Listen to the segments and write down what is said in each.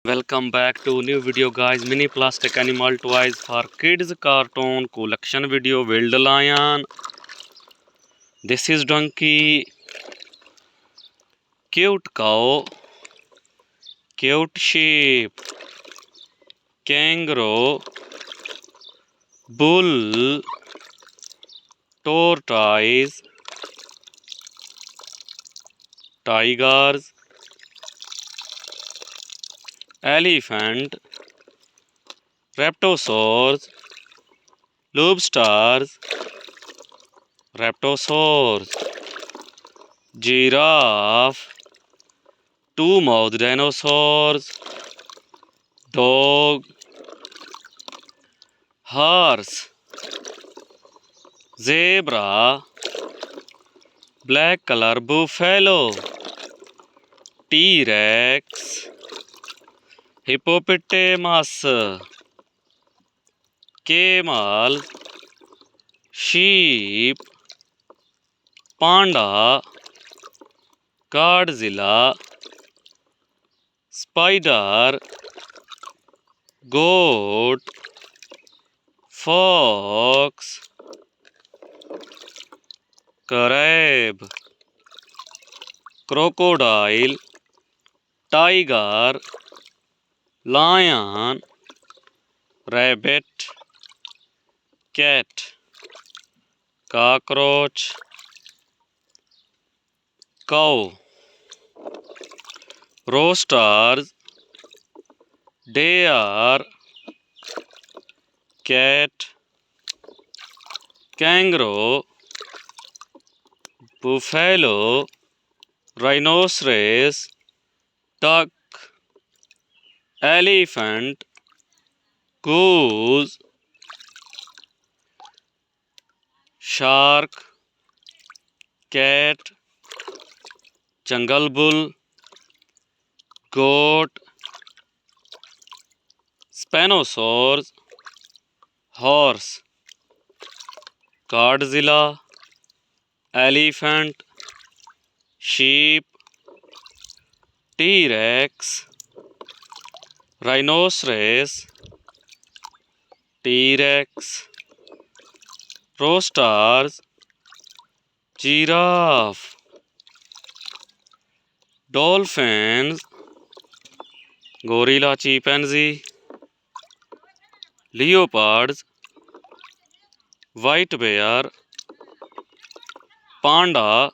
Welcome back to new video guys. Mini plastic animal toys for kids cartoon collection video. Wild lion, this is donkey, cute cow, cute sheep, kangaroo, bull, tortoise, tigers, elephant, raptors, lobsters, raptors, giraffe, two-mouthed dinosaurs, dog, horse, zebra, black color buffalo, T-Rex, hippopotamus, camel, sheep, panda, Godzilla, spider, goat, fox, crab, crocodile, tiger, lion, rabbit, cat, cockroach, cow, roosters, deer, cat, kangaroo, buffalo, rhinoceros, duck, elephant, goose, shark, cat, jungle bull, goat, spinosaurus, horse, Godzilla, elephant, sheep, T-Rex, rhinoceros, T-Rex, roosters, giraffe, dolphins, gorilla, chimpanzee, leopards, white bear, panda,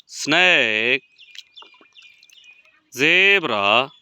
snake, zebra,